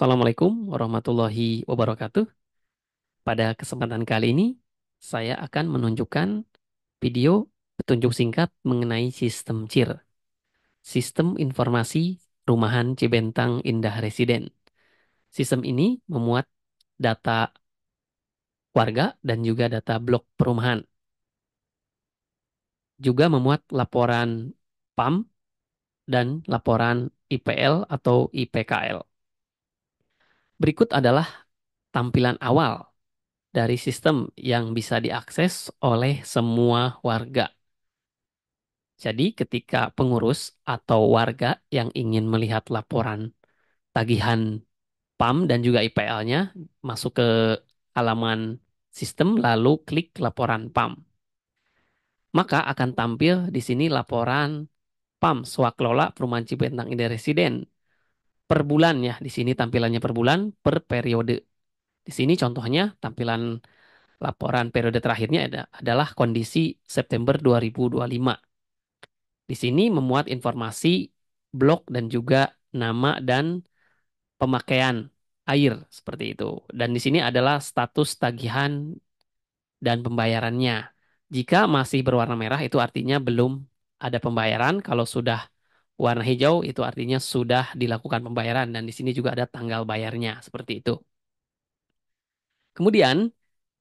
Assalamualaikum warahmatullahi wabarakatuh. Pada kesempatan kali ini, saya akan menunjukkan video petunjuk singkat mengenai sistem CIR, Sistem Informasi Rumahan Cibentang Indah Residen. Sistem ini memuat data warga dan juga data blok perumahan. Juga memuat laporan PAM dan laporan IPL atau IPKL. Berikut adalah tampilan awal dari sistem yang bisa diakses oleh semua warga. Jadi ketika pengurus atau warga yang ingin melihat laporan tagihan PAM dan juga IPL-nya masuk ke halaman sistem lalu klik laporan PAM. Maka akan tampil di sini laporan PAM Swaklola Perumahan Cibentang Indah Residen per bulan ya. Di sini tampilannya per bulan, per periode. Di sini contohnya tampilan laporan periode terakhirnya adalah kondisi September 2025. Di sini memuat informasi blok dan juga nama dan pemakaian air seperti itu. Dan di sini adalah status tagihan dan pembayarannya. Jika masih berwarna merah itu artinya belum ada pembayaran. Kalau sudah warna hijau itu artinya sudah dilakukan pembayaran dan di sini juga ada tanggal bayarnya seperti itu. Kemudian,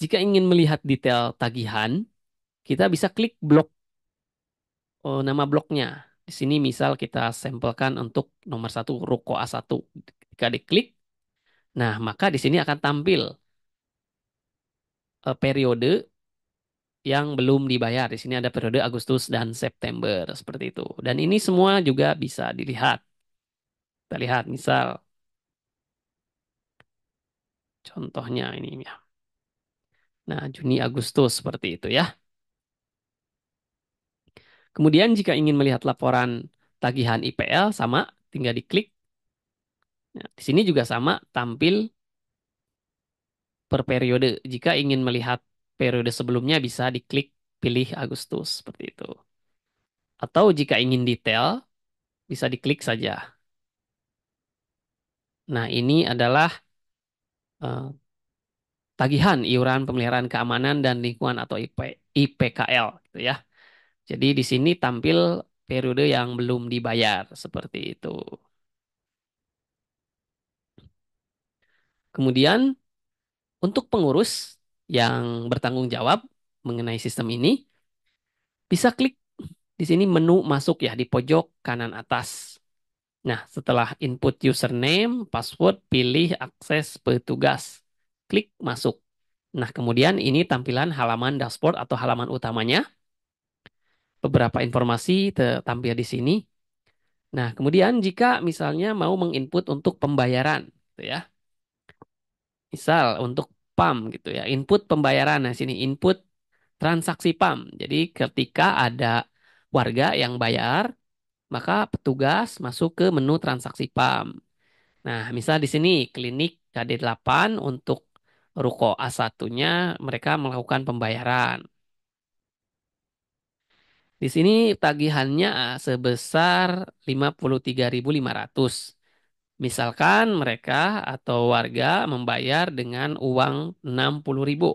jika ingin melihat detail tagihan, kita bisa klik blok nama bloknya. Di sini misal kita sampelkan untuk nomor satu Ruko A1. Ketika diklik, nah maka di sini akan tampil periode yang belum dibayar. Di sini ada periode Agustus dan September seperti itu. Dan ini semua juga bisa dilihat. Kita lihat misal contohnya ini ya. Nah, Juni Agustus seperti itu ya. Kemudian jika ingin melihat laporan tagihan IPL sama tinggal diklik. Nah, di sini juga sama tampil per periode. Jika ingin melihat periode sebelumnya bisa diklik pilih Agustus seperti itu. Atau jika ingin detail bisa diklik saja. Nah, ini adalah eh, tagihan iuran pemeliharaan keamanan dan lingkungan atau IPKL gitu ya. Jadi di sini tampil periode yang belum dibayar seperti itu. Kemudian untuk pengurus yang bertanggung jawab mengenai sistem ini bisa klik di sini menu masuk ya di pojok kanan atas. Nah, setelah input username, password, pilih akses petugas. Klik masuk. Nah, kemudian ini tampilan halaman dashboard atau halaman utamanya. Beberapa informasi tampil di sini. Nah, kemudian jika misalnya mau menginput untuk pembayaran, gitu ya. Misal untuk PAM gitu ya, input pembayaran. Nah, sini input transaksi PAM. Jadi ketika ada warga yang bayar, maka petugas masuk ke menu transaksi PAM. Nah, misal di sini klinik KD8 untuk ruko A1-nya mereka melakukan pembayaran. Di sini tagihannya sebesar 53.500. Misalkan mereka atau warga membayar dengan uang 60.000.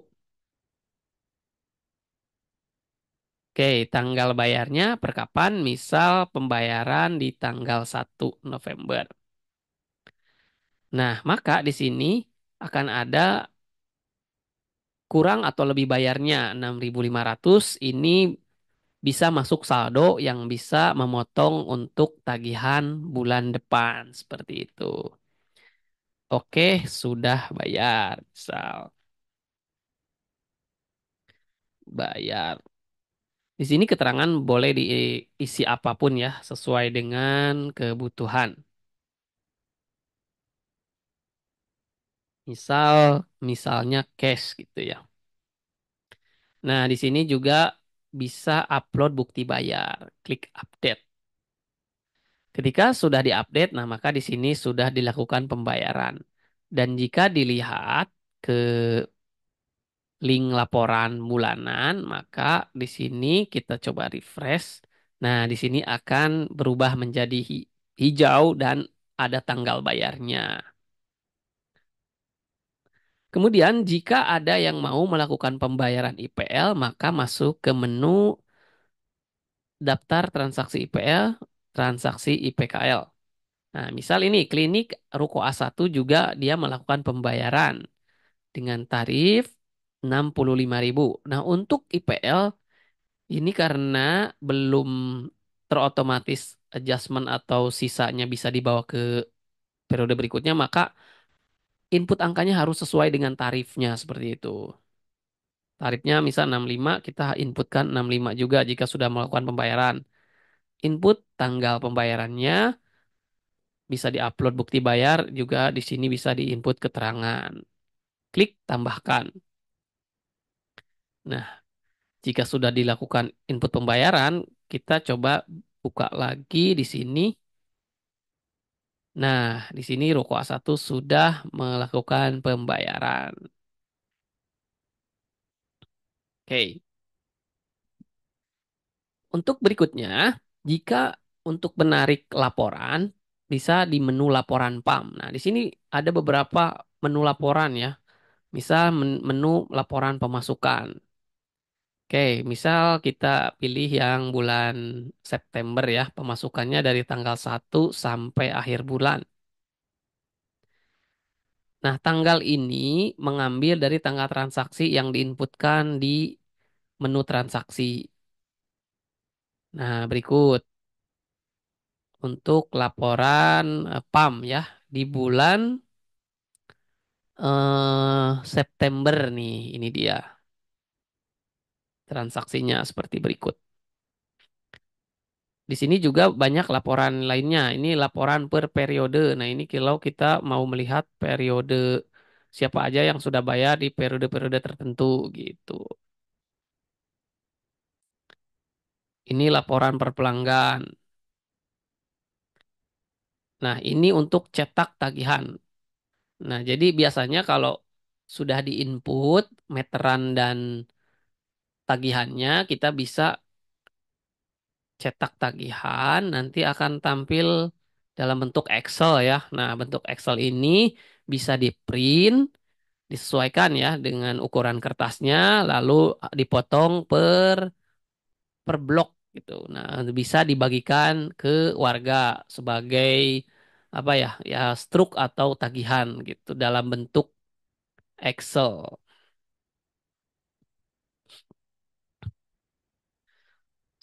Oke, tanggal bayarnya per kapan? Misal pembayaran di tanggal 1 November. Nah, maka di sini akan ada kurang atau lebih bayarnya 6.500 ini bisa masuk saldo yang bisa memotong untuk tagihan bulan depan seperti itu. Oke, sudah bayar. Misal bayar. Di sini keterangan boleh diisi apapun ya, sesuai dengan kebutuhan. Misalnya cash gitu ya. Nah, di sini juga bisa upload bukti bayar. Klik update. Ketika sudah diupdate, nah maka di sini sudah dilakukan pembayaran. Dan jika dilihat ke link laporan bulanan, maka di sini kita coba refresh. Nah, di sini akan berubah menjadi hijau dan ada tanggal bayarnya. Kemudian jika ada yang mau melakukan pembayaran IPL, maka masuk ke menu daftar transaksi IPL, transaksi IPKL. Nah, misal ini klinik Ruko A1 juga dia melakukan pembayaran dengan tarif 65.000. Nah, untuk IPL ini karena belum terotomatis adjustment atau sisanya bisa dibawa ke periode berikutnya, maka input angkanya harus sesuai dengan tarifnya seperti itu. Tarifnya misal 65, kita inputkan 65 juga jika sudah melakukan pembayaran. Input tanggal pembayarannya, bisa diupload bukti bayar, juga di sini bisa diinput keterangan. Klik tambahkan. Nah, jika sudah dilakukan input pembayaran, kita coba buka lagi di sini. Nah, di sini Ruko A1 sudah melakukan pembayaran. Oke. Untuk berikutnya, jika untuk menarik laporan, bisa di menu laporan PAM. Nah, di sini ada beberapa menu laporan ya. Misal menu laporan pemasukan. Oke, misal kita pilih yang bulan September ya, pemasukannya dari tanggal 1 sampai akhir bulan. Nah, tanggal ini mengambil dari tanggal transaksi yang diinputkan di menu transaksi. Nah, berikut untuk laporan PAM ya di bulan September nih, ini dia transaksinya seperti berikut. Di sini juga banyak laporan lainnya. Ini laporan per periode. Nah, ini kalau kita mau melihat periode siapa aja yang sudah bayar di periode-periode tertentu gitu. Ini laporan per pelanggan. Nah, ini untuk cetak tagihan. Nah, jadi biasanya kalau sudah diinput meteran dan tagihannya, kita bisa cetak tagihan, nanti akan tampil dalam bentuk Excel ya. Nah, bentuk Excel ini bisa di print, disesuaikan ya dengan ukuran kertasnya, lalu dipotong per blok gitu. Nah, bisa dibagikan ke warga sebagai apa ya, ya struk atau tagihan gitu dalam bentuk Excel.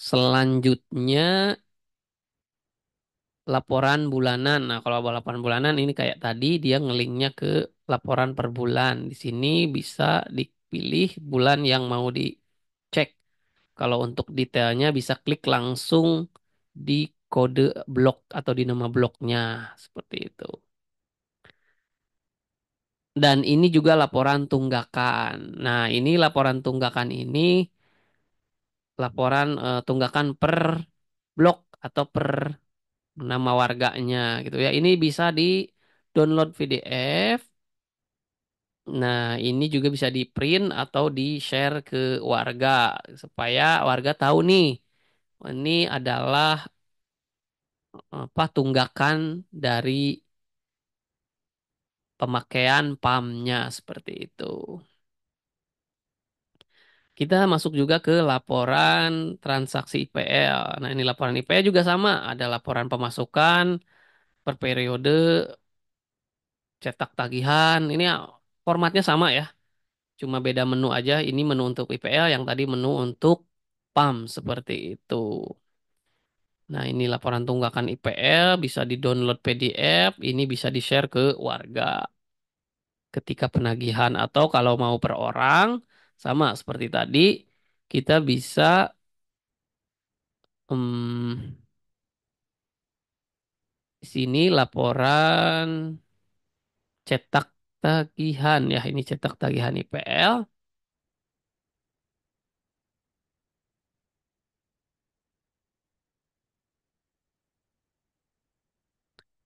Selanjutnya laporan bulanan. Nah, kalau laporan bulanan ini kayak tadi dia ngelinknya ke laporan per bulan. Di sini bisa dipilih bulan yang mau dicek. Kalau untuk detailnya bisa klik langsung di kode blok atau di nama bloknya seperti itu. Dan ini juga laporan tunggakan. Nah, ini laporan tunggakan ini laporan tunggakan per blok atau per nama warganya gitu ya. Ini bisa di download PDF. Nah, ini juga bisa di print atau di share ke warga supaya warga tahu nih, ini adalah apa tunggakan dari pemakaian PAM-nya seperti itu. Kita masuk juga ke laporan transaksi IPL. Nah, ini laporan IPL juga sama, ada laporan pemasukan per periode, cetak tagihan. Ini formatnya sama ya. Cuma beda menu aja. Ini menu untuk IPL, yang tadi menu untuk PAM seperti itu. Nah, ini laporan tunggakan IPL bisa di-download PDF, ini bisa di-share ke warga ketika penagihan atau kalau mau per orang sama seperti tadi kita bisa hmm, di sini laporan cetak tagihan ya, ini cetak tagihan IPL.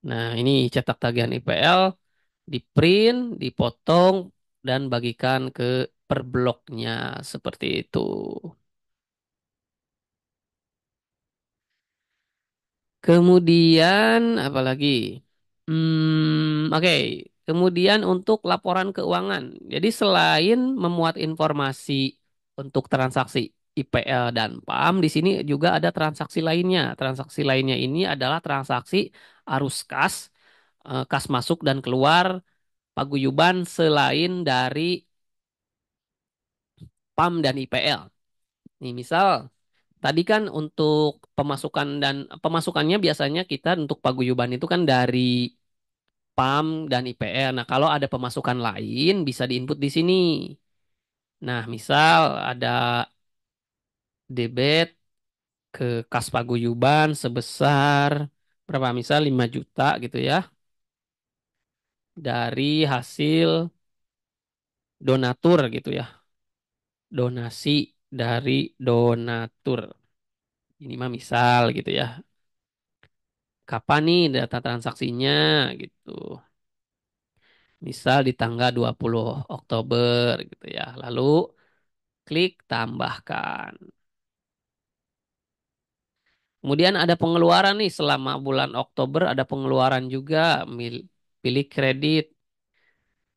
Nah, ini cetak tagihan IPL, di print, dipotong, dan bagikan ke per bloknya seperti itu. Kemudian apa lagi? Oke. Kemudian untuk laporan keuangan. Jadi selain memuat informasi untuk transaksi IPL dan PAM, di sini juga ada transaksi lainnya. Transaksi lainnya ini adalah transaksi arus kas, kas masuk dan keluar paguyuban selain dari PAM dan IPL. Nih, misal tadi kan untuk pemasukan dan pemasukannya biasanya kita untuk paguyuban itu kan dari PAM dan IPL. Nah, kalau ada pemasukan lain bisa diinput di sini. Nah, misal ada debit ke kas paguyuban sebesar berapa? Misal 5 juta gitu ya dari hasil donatur gitu ya. Donasi dari donatur. Ini mah misal gitu ya. Kapan nih data transaksinya gitu. Misal di tanggal 20 Oktober gitu ya. Lalu klik tambahkan. Kemudian ada pengeluaran nih selama bulan Oktober ada pengeluaran juga. Pilih kredit.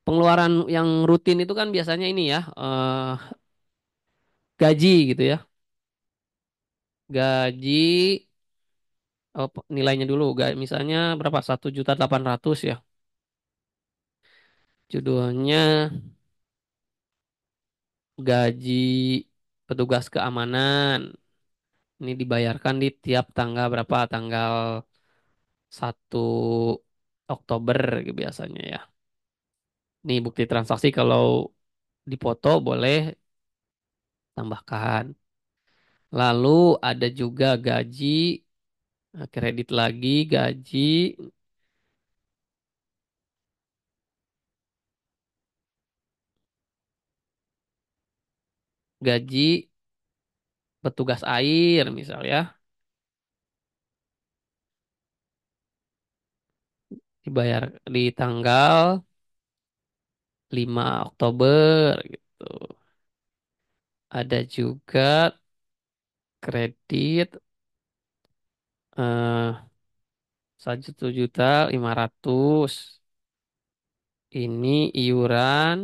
Pengeluaran yang rutin itu kan biasanya ini ya. Gaji gitu ya. Gaji nilainya dulu. Misalnya berapa? 1.800.000 ya. Judulnya gaji petugas keamanan. Ini dibayarkan di tiap tanggal berapa? Tanggal 1 Oktober gitu biasanya ya. Nih bukti transaksi kalau dipoto boleh tambahkan. Lalu ada juga gaji, kredit lagi gaji, gaji petugas air misal ya. Dibayar di tanggal 5 Oktober gitu. Ada juga kredit eh 1.500.000. Ini iuran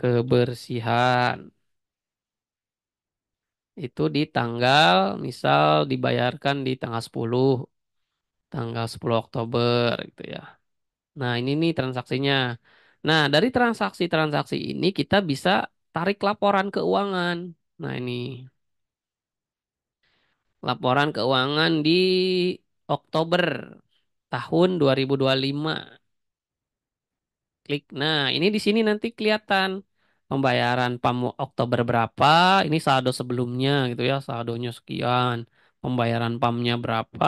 kebersihan. Itu di tanggal, misal dibayarkan di tanggal 10 Oktober gitu ya. Nah, ini nih transaksinya. Nah, dari transaksi-transaksi ini kita bisa tarik laporan keuangan. Nah, ini laporan keuangan di Oktober tahun 2025. Klik. Nah, ini di sini nanti kelihatan pembayaran PAM Oktober berapa, ini saldo sebelumnya gitu ya, saldonya sekian. Pembayaran PAM-nya berapa,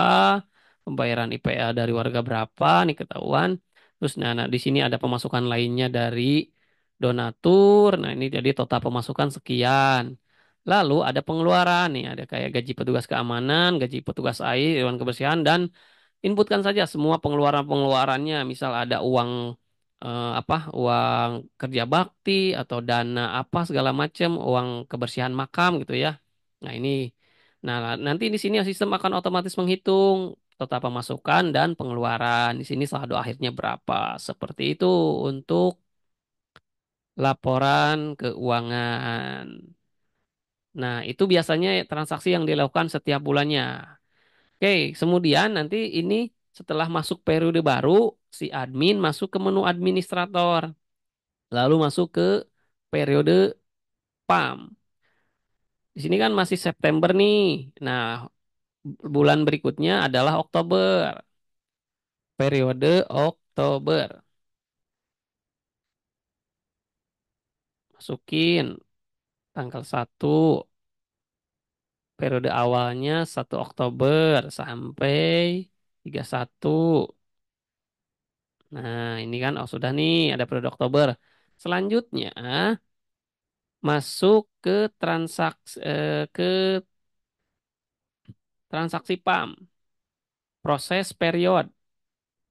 pembayaran IPL dari warga berapa, nih ketahuan. Terus nah di sini ada pemasukan lainnya dari donatur. Nah, ini jadi total pemasukan sekian. Lalu ada pengeluaran nih, ada kayak gaji petugas keamanan, gaji petugas air, dewan kebersihan dan inputkan saja semua pengeluaran-pengeluarannya. Misal ada uang uang kerja bakti atau dana apa segala macam, uang kebersihan makam gitu ya. Nah, ini nah nanti di sini sistem akan otomatis menghitung total pemasukan dan pengeluaran. Di sini saldo akhirnya berapa. Seperti itu untuk laporan keuangan. Nah, itu biasanya transaksi yang dilakukan setiap bulannya. Oke, kemudian nanti ini setelah masuk periode baru, si admin masuk ke menu administrator, lalu masuk ke periode PAM. Di sini kan masih September nih. Nah, bulan berikutnya adalah Oktober, periode Oktober. Masukin tanggal 1, periode awalnya 1 Oktober sampai 31. Nah, ini kan oh sudah nih ada periode Oktober. Selanjutnya masuk ke transaksi PAM, proses period.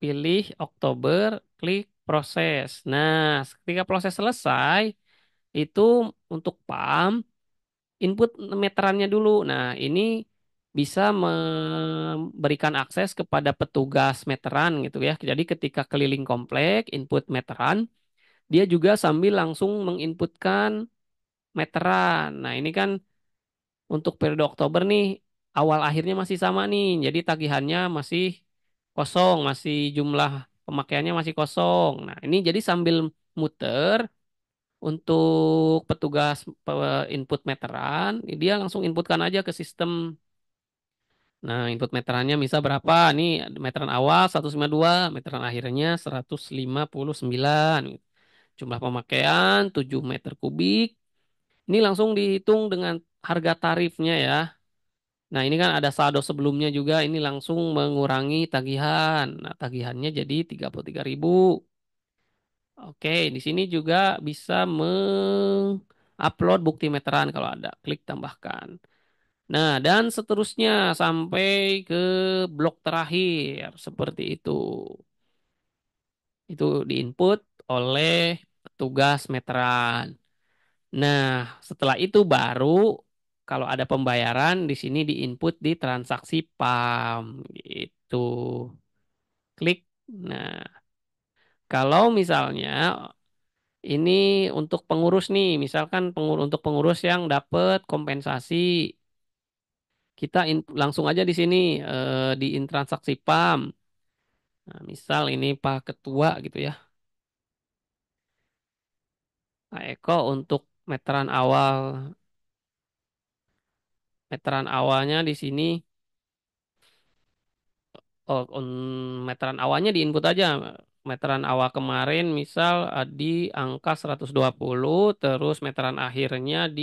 Pilih Oktober, klik proses. Nah, ketika proses selesai, itu untuk PAM, input meterannya dulu. Nah, ini bisa memberikan akses kepada petugas meteran gitu ya. Jadi ketika keliling komplek, input meteran, dia juga sambil langsung menginputkan meteran. Nah, ini kan untuk periode Oktober nih, awal akhirnya masih sama nih. Jadi tagihannya masih kosong, masih jumlah pemakaiannya masih kosong. Nah, ini jadi sambil muter untuk petugas input meteran, dia langsung inputkan aja ke sistem. Nah, input meterannya bisa berapa? Nih, meteran awal 152, meteran akhirnya 159. Jumlah pemakaian 7 meter kubik. Ini langsung dihitung dengan harga tarifnya ya. Nah, ini kan ada saldo sebelumnya juga, ini langsung mengurangi tagihan. Nah, tagihannya jadi 33.000. Oke, di sini juga bisa mengupload bukti meteran kalau ada. Klik tambahkan. Nah, dan seterusnya sampai ke blok terakhir seperti itu. Itu diinput oleh petugas meteran. Nah, setelah itu baru kalau ada pembayaran di sini diinput di transaksi PAM gitu. Klik. Nah, kalau misalnya ini untuk pengurus nih, misalkan untuk pengurus yang dapat kompensasi, kita langsung aja di sini di transaksi PAM. Nah, misal ini Pak Ketua gitu ya. Pak Eko untuk meteran awalnya di sini. Oh, meteran awalnya diinput aja. Meteran awal kemarin misal di angka 120, terus meteran akhirnya di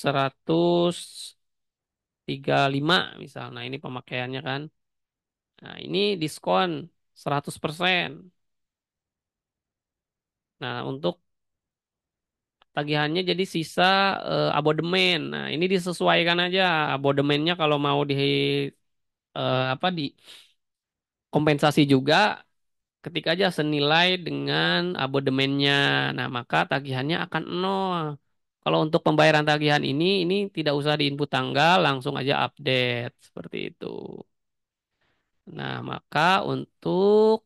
135 misal. Nah, ini pemakaiannya kan. Nah, ini diskon 100%. Nah, untuk tagihannya jadi sisa abodemen. Nah, ini disesuaikan aja abodemennya kalau mau di apa di kompensasi juga ketik aja senilai dengan abodemennya. Nah, maka tagihannya akan nol. Kalau untuk pembayaran tagihan ini tidak usah diinput tanggal, langsung aja update seperti itu. Nah, maka untuk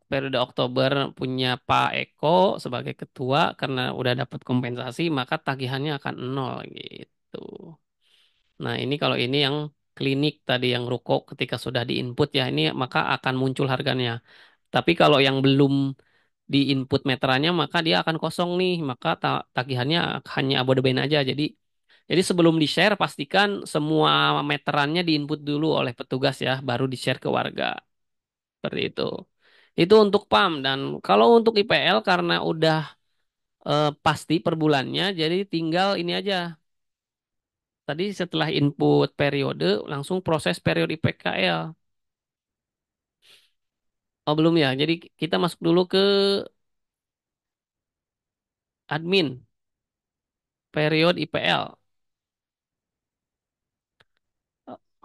periode Oktober punya Pak Eko sebagai ketua karena udah dapat kompensasi, maka tagihannya akan nol gitu. Nah, ini kalau ini yang klinik tadi yang ruko ketika sudah diinput ya ini maka akan muncul harganya. Tapi kalau yang belum di input meterannya maka dia akan kosong nih, maka tagihannya hanya abodemen aja. Jadi sebelum di-share pastikan semua meterannya diinput dulu oleh petugas ya, baru di-share ke warga. Seperti itu. Itu untuk PAM dan kalau untuk IPL karena udah pasti per bulannya, jadi tinggal ini aja. Tadi setelah input periode langsung proses periode IPKL. Oh belum ya. Jadi kita masuk dulu ke admin periode IPL.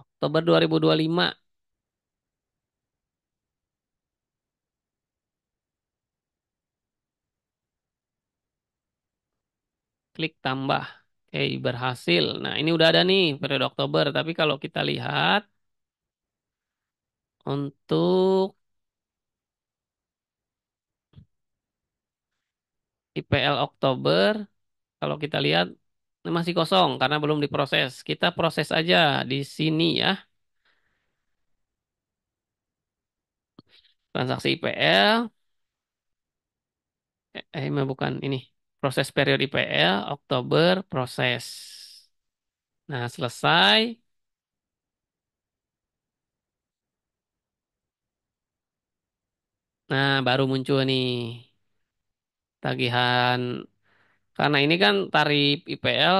Oktober 2025. Klik tambah. Oke, berhasil. Nah, ini udah ada nih periode Oktober. Tapi kalau kita lihat untuk IPL Oktober, kalau kita lihat ini masih kosong karena belum diproses. Kita proses aja di sini ya. Transaksi IPL. Bukan ini. Proses periode IPL Oktober proses. Nah, selesai. Nah, baru muncul nih tagihan. Karena ini kan tarif IPL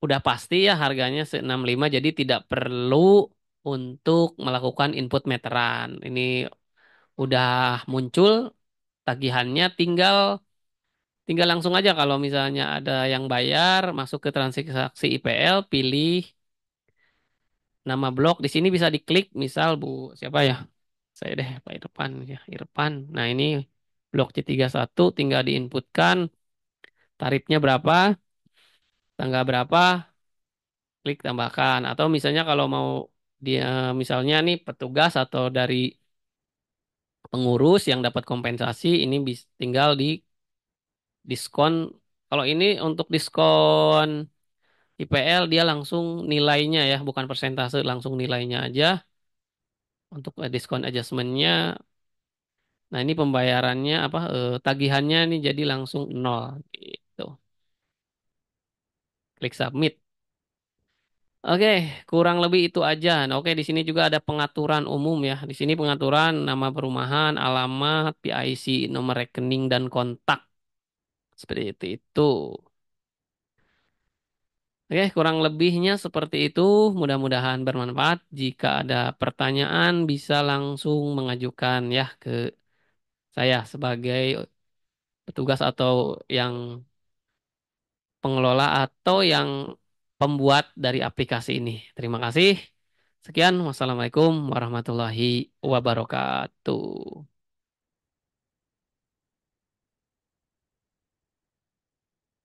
udah pasti ya harganya 65 jadi tidak perlu untuk melakukan input meteran. Ini udah muncul tagihannya tinggal tinggal langsung aja kalau misalnya ada yang bayar masuk ke transaksi IPL pilih nama blok di sini bisa diklik misal Bu siapa ya? Saya deh Pak Irfan ya, Irfan. Nah, ini blok C31 tinggal diinputkan tarifnya berapa, tanggal berapa, klik tambahkan. Atau misalnya kalau mau dia misalnya nih petugas atau dari pengurus yang dapat kompensasi ini tinggal di diskon. Kalau ini untuk diskon IPL dia langsung nilainya ya, bukan persentase, langsung nilainya aja. Untuk diskon adjustmentnya, nah ini pembayarannya apa tagihannya nih jadi langsung nol gitu. Klik submit. Oke, kurang lebih itu aja. Nah, oke, di sini juga ada pengaturan umum ya. Di sini pengaturan nama perumahan, alamat, PIC, nomor rekening dan kontak. Seperti itu. Oke, kurang lebihnya seperti itu. Mudah-mudahan bermanfaat. Jika ada pertanyaan, bisa langsung mengajukan ya ke saya sebagai petugas atau yang pengelola atau yang pembuat dari aplikasi ini. Terima kasih. Sekian, wassalamualaikum warahmatullahi wabarakatuh.